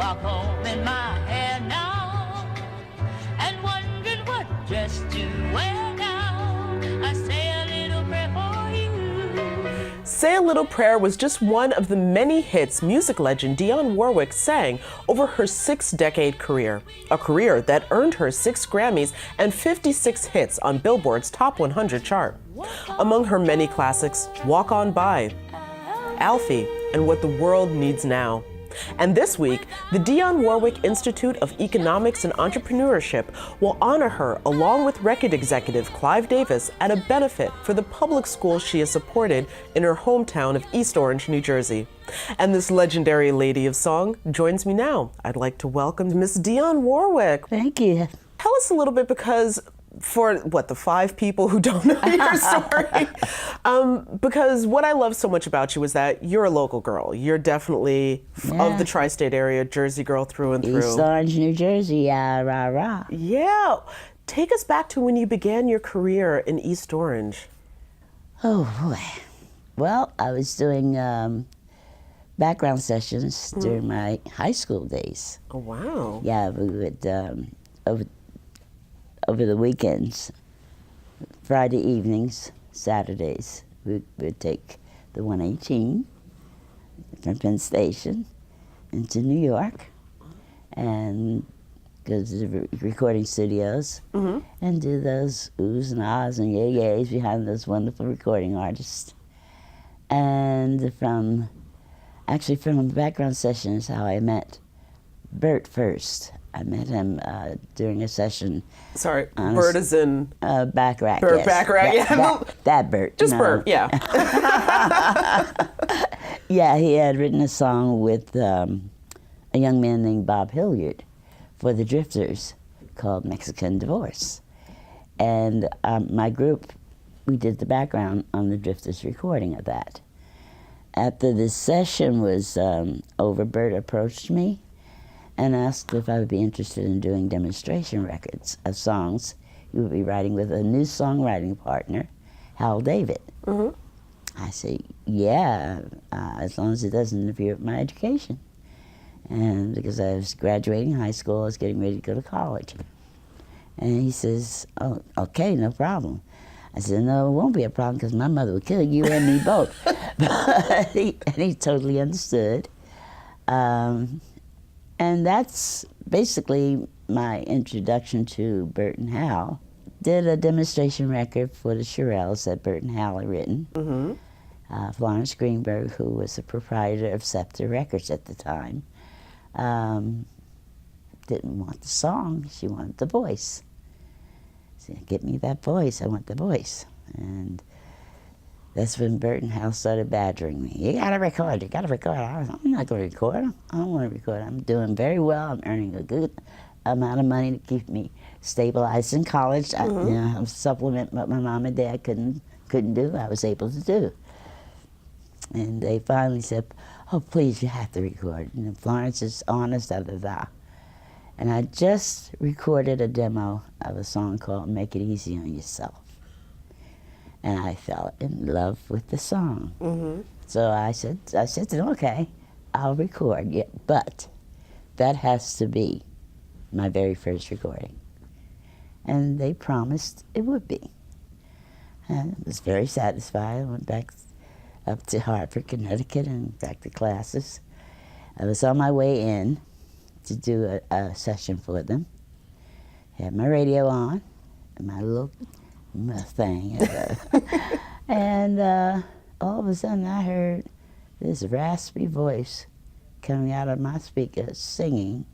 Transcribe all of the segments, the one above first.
walk home in my hair now, and wondering what dress to wear now. I say a little prayer for you. Say a Little Prayer was just one of the many hits music legend Dionne Warwick sang over her 6-decade career, a career that earned her 6 Grammys and 56 hits on Billboard's Top 100 chart. Among her many classics, Walk On By, Alfie, and What the World Needs Now. And this week, the Dionne Warwick Institute of Economics and Entrepreneurship will honor her along with record executive Clive Davis at a benefit for the public schools she has supported in her hometown of East Orange, New Jersey. And this legendary lady of song joins me now. I'd like to welcome Miss Dionne Warwick. Thank you. Tell us a little bit, because for the 5 people who don't know your story, because what I love so much about you is that you're a local girl. You're definitely of the tri-state area, Jersey girl through and through. East Orange, New Jersey, yeah, rah, rah. Yeah. Take us back to when you began your career in East Orange. Oh, boy. Well, I was doing background sessions during my high school days. Oh, wow. Yeah, we would, over the weekends, Friday evenings, Saturdays, we would take the 118 from Penn Station into New York and go to the recording studios and do those oohs and ahs and yays behind those wonderful recording artists. And from background sessions, how I met Bert first. I met him during a session. Sorry, Bert is in... Bacharach, Bert yes. Bacharach, yeah. That Bert. Just no. Bert, yeah. Yeah, he had written a song with a young man named Bob Hilliard for the Drifters called Mexican Divorce. And my group, we did the background on the Drifters recording of that. After the session was over, Bert approached me and asked if I would be interested in doing demonstration records of songs he would be writing with a new songwriting partner, Hal David. I said, yeah, as long as it doesn't interfere with my education. And because I was graduating high school, I was getting ready to go to college. And he says, oh, okay, no problem. I said, no, it won't be a problem because my mother would kill you and me both. But he totally understood. And that's basically my introduction to Bert and Hal. Did a demonstration record for the Shirelles that Bert and Hal had written. Florence Greenberg, who was the proprietor of Scepter Records at the time, didn't want the song, she wanted the voice. She said, get me that voice, I want the voice. And that's when Bert and Hal started badgering me. You gotta record, you gotta record. I'm not gonna record, I don't wanna record. I'm doing very well, I'm earning a good amount of money to keep me stabilized in college. I, supplement what my mom and dad couldn't do, I was able to do. And they finally said, oh please, you have to record. And Florence is honest, da da da. And I just recorded a demo of a song called Make It Easy on Yourself. And I fell in love with the song. So I said to them, okay, I'll record, yeah, but that has to be my very first recording. And they promised it would be. And I was very satisfied. I went back up to Hartford, Connecticut, and back to classes. I was on my way in to do a session for them. Had my radio on, and my little thing. And all of a sudden I heard this raspy voice coming out of my speaker singing,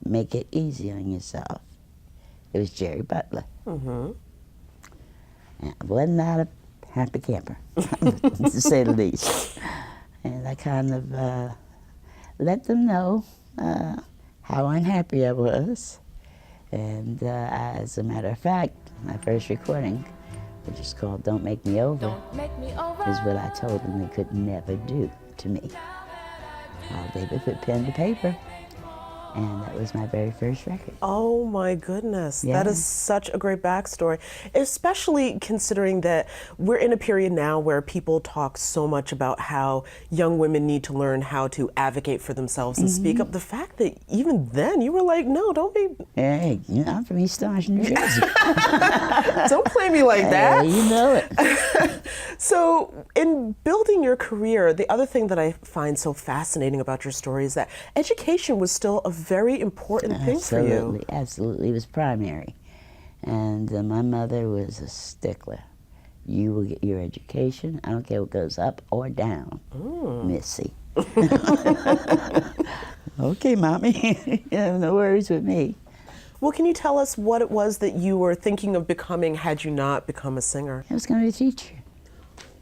Make It Easy on Yourself. It was Jerry Butler. And I wasn't not a happy camper, to say the least. And I kind of let them know how unhappy I was. And as a matter of fact, my first recording, which is called Don't Make Me Over, is what I told them they could never do to me. They would put pen to paper And that was my very first record. Oh my goodness, Yeah. that is such a great backstory, especially considering that we're in a period now where people talk so much about how young women need to learn how to advocate for themselves and speak up. The fact that even then you were like, no, don't be, Hey, you know, I'm from East Orange, New Jersey. don't play me like that. You know it. So, in building your career, the other thing that I find so fascinating about your story is that education was still a very important thing for you. Absolutely, absolutely. It was primary. And my mother was a stickler. You will get your education. I don't care what goes up or down, Missy. Okay, Mommy. You have no worries with me. Well, can you tell us what it was that you were thinking of becoming had you not become a singer? I was going to be a teacher.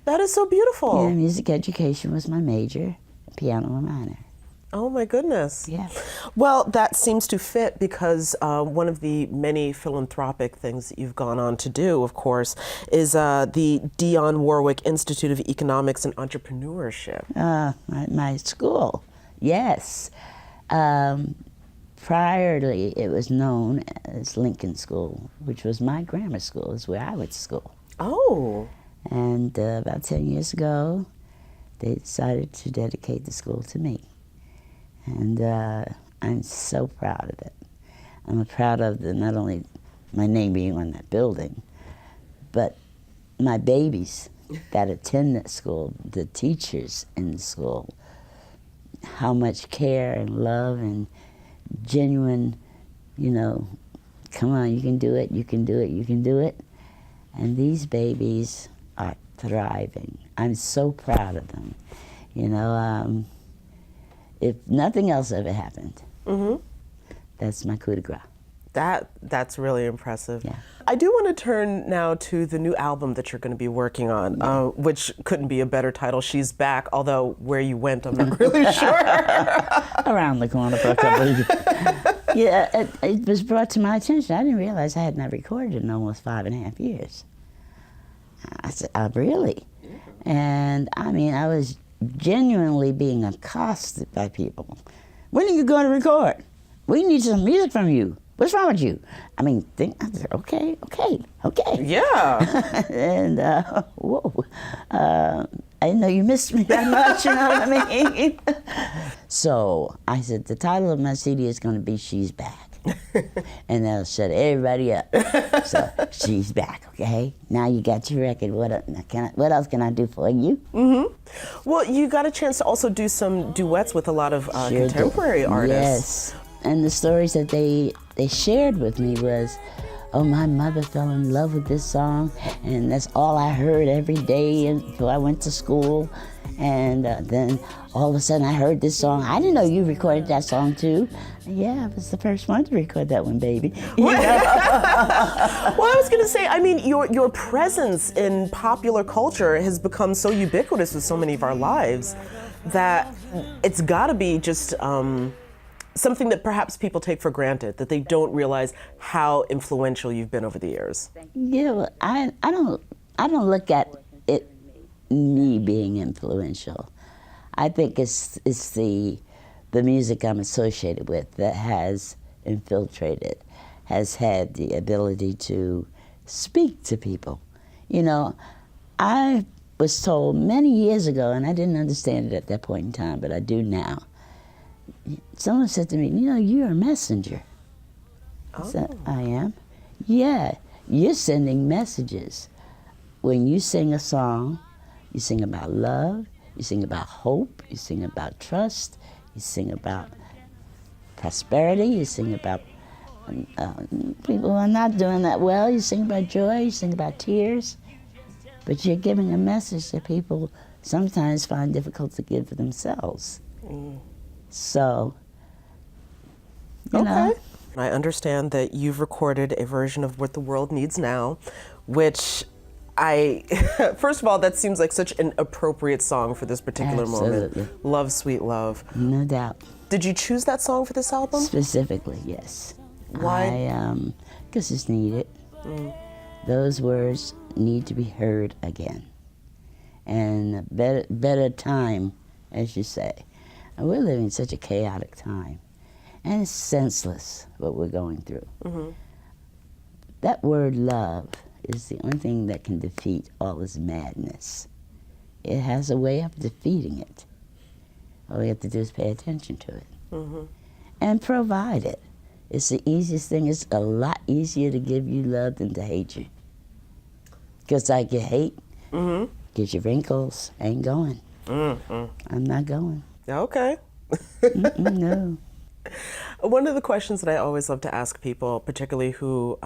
That is so beautiful. Yeah, music education was my major, piano a minor. Oh my goodness. Yeah. Well, that seems to fit because one of the many philanthropic things that you've gone on to do, of course, is the Dionne Warwick Institute of Economics and Entrepreneurship. My school, yes. Priorly, it was known as Lincoln School, which was my grammar school, is where I went to school. Oh. And about 10 years ago, they decided to dedicate the school to me. And I'm so proud of it. I'm proud of not only my name being on that building, but my babies that attend that school, the teachers in the school, how much care and love and genuine, you know, come on, you can do it, you can do it, you can do it. And these babies are thriving. I'm so proud of them. You know, if nothing else ever happened, that's my coup de grace. That's really impressive. Yeah. I do want to turn now to the new album that you're going to be working on, which couldn't be a better title, She's Back, although where you went, I'm not really sure. Around the corner for a couple of years. Yeah, it was brought to my attention. I didn't realize I had not recorded in almost 5.5 years. I said, really? And I mean, I was genuinely being accosted by people. When are you going to record? We need some music from you. What's wrong with you? I mean, I said, okay. Yeah. And, whoa, I didn't know you missed me that much, you know what I mean? So I said, the title of my CD is going to be She's Back. And that'll shut everybody up. So, She's Back, okay? Now you got your record. What else can I do for you? Well, you got a chance to also do some duets with a lot of Sure contemporary did. artists. Yes. And the stories that they shared with me was, oh, my mother fell in love with this song, and that's all I heard every day until I went to school. And then all of a sudden I heard this song. I didn't know you recorded that song too. Yeah, I was the first one to record that one, baby. Well, I was going to say, I mean, your presence in popular culture has become so ubiquitous with so many of our lives that it's got to be just something that perhaps people take for granted, that they don't realize how influential you've been over the years. Yeah, well, I don't look at it me being influential. I think it's the music I'm associated with that has infiltrated, has had the ability to speak to people. You know, I was told many years ago, and I didn't understand it at that point in time, but I do now. Someone said to me, you know, you're a messenger. I said, I am? Yeah, you're sending messages. When you sing a song, you sing about love, you sing about hope, you sing about trust, you sing about prosperity, you sing about people who are not doing that well, you sing about joy, you sing about tears, but you're giving a message that people sometimes find difficult to give for themselves. So, you know. I understand that you've recorded a version of What the World Needs Now, which first of all, that seems like such an appropriate song for this particular moment. Love, Sweet Love. No doubt. Did you choose that song for this album? Specifically, yes. Why? Because it's needed. Those words need to be heard again. And better time, as you say. And we're living in such a chaotic time. And it's senseless what we're going through. That word love is the only thing that can defeat all this madness. It has a way of defeating it. All we have to do is pay attention to it and provide it. It's the easiest thing. It's a lot easier to give you love than to hate you. Because like you hate, gives you wrinkles. Ain't going. I'm not going. Okay. No. One of the questions that I always love to ask people, particularly who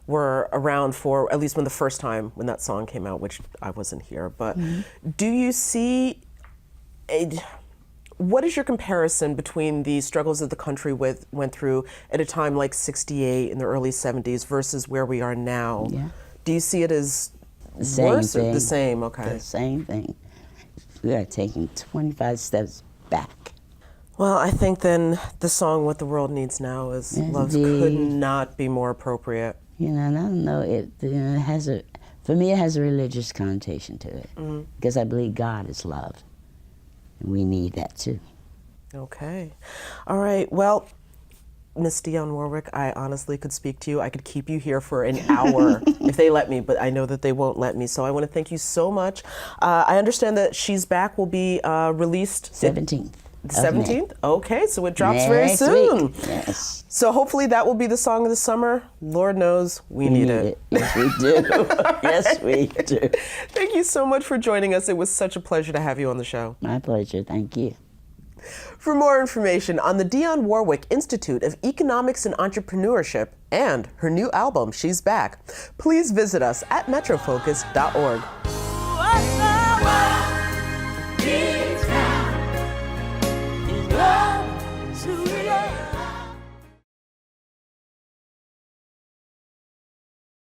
were around for, at least when the first time when that song came out, which I wasn't here, but do you see, what is your comparison between the struggles that the country went through at a time like 68 in the early 70s versus where we are now? Yeah. Do you see it as The same worse thing. or the same? Okay. The same thing. We are taking 25 steps back. Well, I think then the song "What the World Needs Now" is love could not be more appropriate. You know, and I don't know, it has for me it has a religious connotation to it. Because I believe God is love. And we need that too. Okay. All right. Well, Miss Dionne Warwick, I honestly could speak to you. I could keep you here for an hour if they let me, but I know that they won't let me. So I want to thank you so much. I understand that She's Back will be released 17th. The 17th? Okay, so it drops Next very soon. week. Yes. So hopefully that will be the song of the summer. Lord knows we need it. Yes, we do. Yes, we do. Thank you so much for joining us. It was such a pleasure to have you on the show. My pleasure. Thank you. For more information on the Dionne Warwick Institute of Economics and Entrepreneurship and her new album, She's Back, please visit us at metrofocus.org.